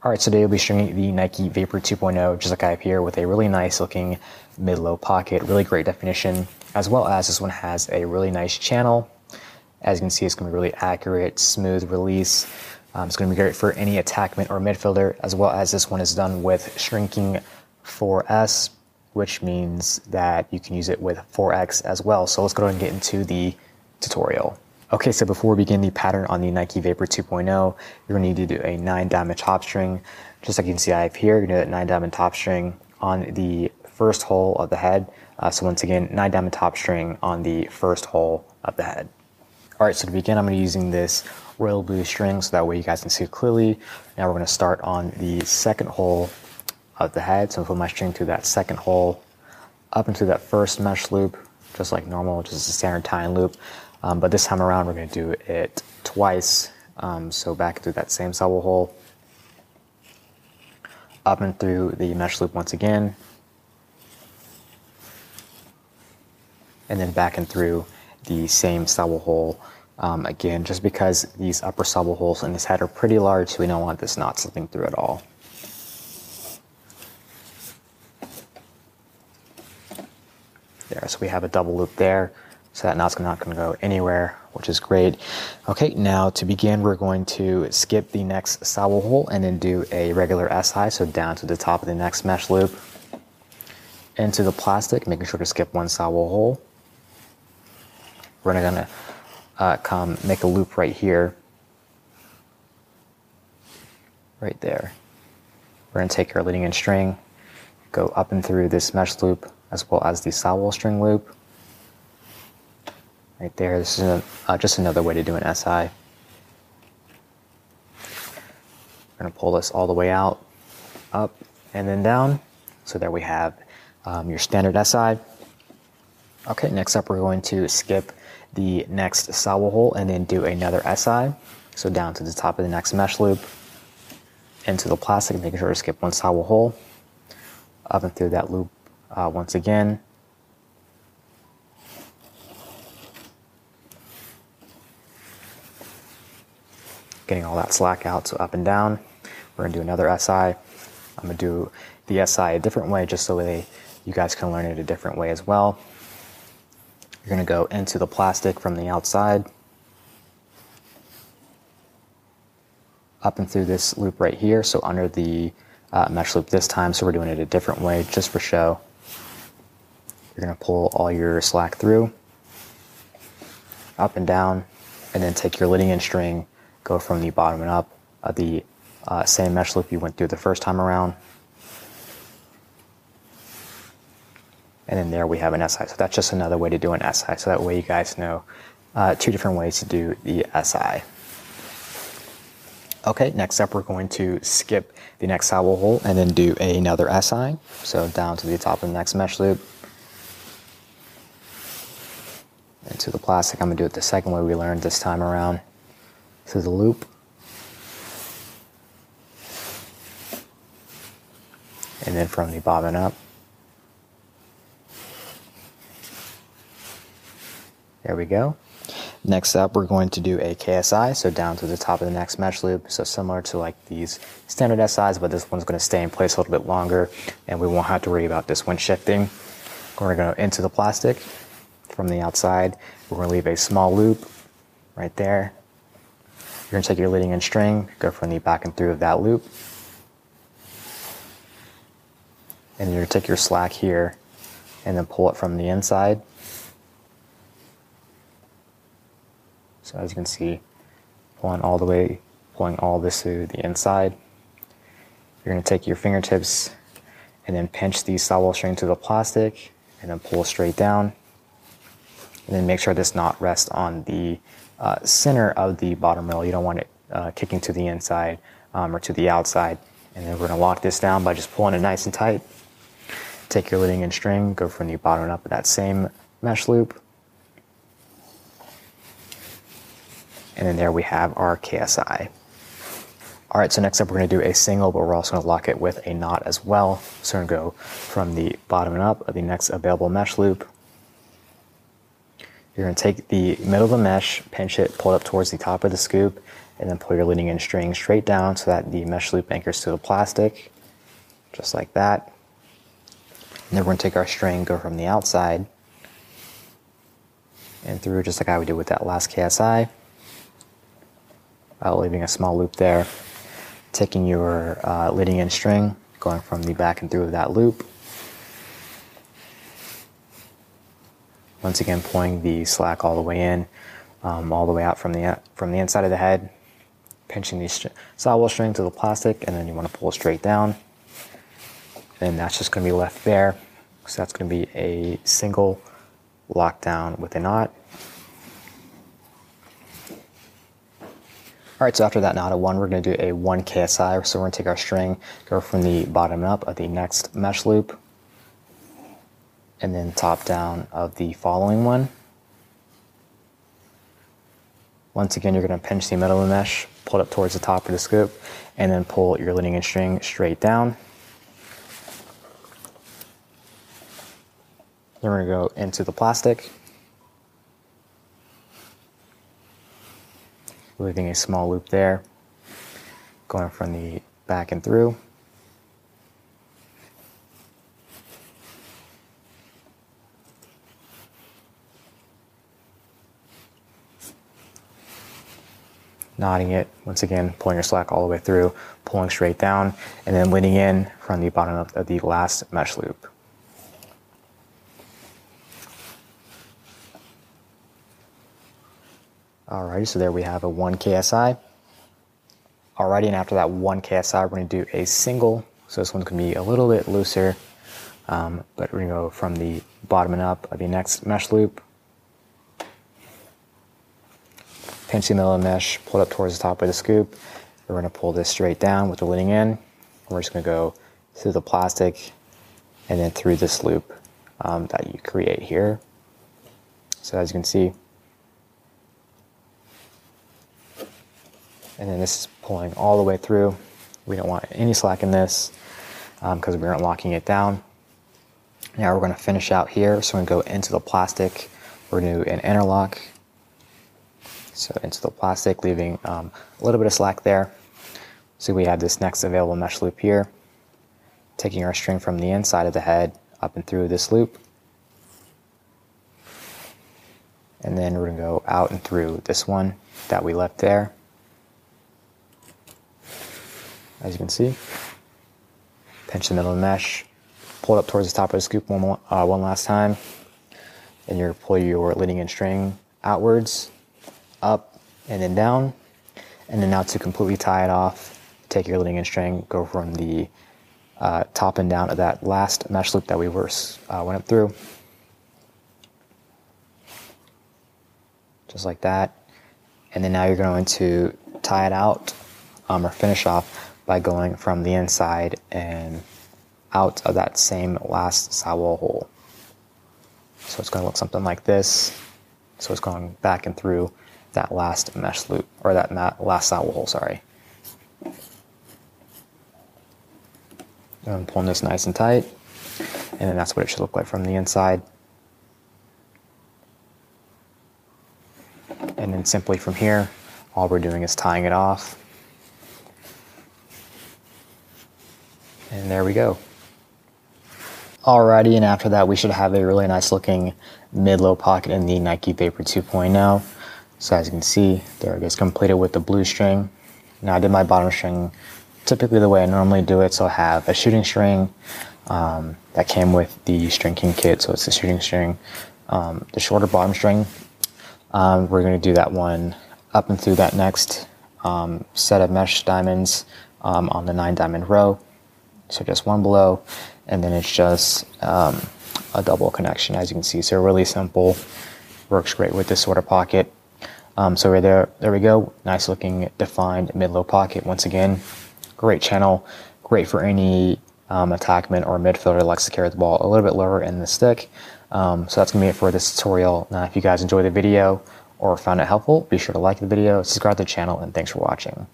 Alright, so today we'll be stringing the Nike Vapor 2.0, just like I have here, with a really nice looking mid-low pocket, really great definition, as well as this one has a really nice channel. As you can see, it's going to be really accurate, smooth release. It's going to be great for any attackman or midfielder, as well as this one is done with shrinking 4S, which means that you can use it with 4X as well. So let's go ahead and get into the tutorial. Okay, so before we begin the pattern on the Nike Vapor 2.0, you're going to need to do a 9-diamond top string. Just like you can see I have here, you're going to do that 9-diamond top string on the first hole of the head. So once again, 9-diamond top string on the first hole of the head. Alright, so to begin, I'm going to be using this royal blue string so that way you guys can see it clearly. Now we're going to start on the second hole of the head. So I'll put my string through that second hole, up into that first mesh loop, just like normal, just a standard tying loop. But this time around, we're going to do it twice. So back through that same sowell hole, up and through the mesh loop once again, and then back and through the same sowell hole again, just because these upper sowell holes in this head are pretty large, so we don't want this knot slipping through at all. There, so we have a double loop there. So that knot's not going to go anywhere, which is great. Okay, now to begin, we're going to skip the next sowell hole and then do a regular SI, so down to the top of the next mesh loop, into the plastic, making sure to skip one sowell hole. We're going to make a loop right here, right there. We're going to take our leading edge string, go up and through this mesh loop, as well as the sowell string loop. Right there, this is just another way to do an SI. We're going to pull this all the way out, up, and then down. So there we have your standard SI. Okay, next up we're going to skip the next sowell hole and then do another SI. So down to the top of the next mesh loop, into the plastic, making sure to skip one sowell hole, up and through that loop once again. Getting all that slack out, so up and down. We're gonna do another SI. I'm gonna do the SI a different way, just so you guys can learn it a different way as well. You're gonna go into the plastic from the outside, up and through this loop right here, so under the mesh loop this time, so we're doing it a different way, just for show. You're gonna pull all your slack through, up and down, and then take your leading edge string, go from the bottom and up, the same mesh loop you went through the first time around. And then there we have an SI. So that's just another way to do an SI. So that way you guys know two different ways to do the SI. Okay, next up we're going to skip the next sowell hole and then do another SI. So down to the top of the next mesh loop, into the plastic. I'm going to do it the second way we learned this time around. Through the loop, and then from the bobbin up. There we go. Next up, we're going to do a KSI, so down to the top of the next mesh loop. So similar to like these standard SIs, but this one's going to stay in place a little bit longer, and we won't have to worry about this one shifting. We're going to go into the plastic from the outside. We're going to leave a small loop right there. You're going to take your leading edge string, go from the back and through of that loop, and you're going to take your slack here and then pull it from the inside. So as you can see, pulling all this to the inside. You're going to take your fingertips and then pinch the sowell string to the plastic and then pull straight down. And then make sure this knot rests on the center of the bottom rail. You don't want it kicking to the inside or to the outside. And then we're going to lock this down by just pulling it nice and tight. Take your leading edge string, go from the bottom and up of that same mesh loop. And then there we have our KSI. All right, so next up we're going to do a single, but we're also going to lock it with a knot as well. So we're going to go from the bottom and up of the next available mesh loop. You're going to take the middle of the mesh, pinch it, pull it up towards the top of the scoop, and then pull your leading in string straight down so that the mesh loop anchors to the plastic, just like that. And then we're going to take our string, go from the outside and through, just like how we did with that last KSI, leaving a small loop there. Taking your leading in string, going from the back and through of that loop. Once again, pulling the slack all the way in, all the way out from the inside of the head, pinching the sowell string to the plastic, and then you want to pull straight down. And that's just going to be left there. So that's going to be a single lockdown with a knot. All right, so after that knot of 1, we're going to do a 1 KSI. So we're going to take our string, go from the bottom up of the next mesh loop, and then top down of the following one. Once again, you're going to pinch the middle of the mesh, pull it up towards the top of the scoop, and then pull your leading in string straight down. Then we're going to go into the plastic, leaving a small loop there, going from the back and through. Knotting it, once again, pulling your slack all the way through, pulling straight down, and then leading in from the bottom of the last mesh loop. Alrighty, so there we have a 1 KSI. Alrighty, and after that 1 KSI, we're going to do a single. So this one's going to be a little bit looser, but we're going to go from the bottom and up of the next mesh loop. Pinch the middle of the mesh, pull it up towards the top of the scoop. We're going to pull this straight down with the leading in. We're just going to go through the plastic and then through this loop that you create here. So as you can see, and then this is pulling all the way through. We don't want any slack in this because we aren't locking it down. Now we're going to finish out here. So we're going to go into the plastic. We're going to do an interlock. So into the plastic, leaving a little bit of slack there. So we have this next available mesh loop here. Taking our string from the inside of the head up and through this loop. And then we're going to go out and through this one that we left there. As you can see, pinch the middle of the mesh, pull it up towards the top of the scoop one last time, and you pull your leading in string outwards, up, and then down. And then now to completely tie it off, take your leading in string, go from the top and down of that last mesh loop that we went up through. Just like that. And then now you're going to tie it out or finish off by going from the inside and out of that same last sowell hole. So it's going to look something like this. So it's going back and through that last mesh loop, or that last sowell hole, sorry. And I'm pulling this nice and tight, and then that's what it should look like from the inside. And then simply from here, all we're doing is tying it off. And there we go. Alrighty, and after that we should have a really nice looking mid-low pocket in the Nike Vapor 2.0. So as you can see, there it is, completed with the blue string. Now I did my bottom string typically the way I normally do it. So I have a shooting string that came with the String King kit. So it's the shooting string, the shorter bottom string. We're going to do that one up and through that next set of mesh diamonds on the 9 diamond row. So just one below, and then it's just a double connection, as you can see. So really simple, works great with this sort of pocket. So right there we go, nice looking defined mid-low pocket. Once again, great channel, great for any attackman or midfielder that likes to carry the ball a little bit lower in the stick. So that's gonna be it for this tutorial. Now if you guys enjoyed the video or found it helpful, be sure to like the video, subscribe to the channel, and thanks for watching.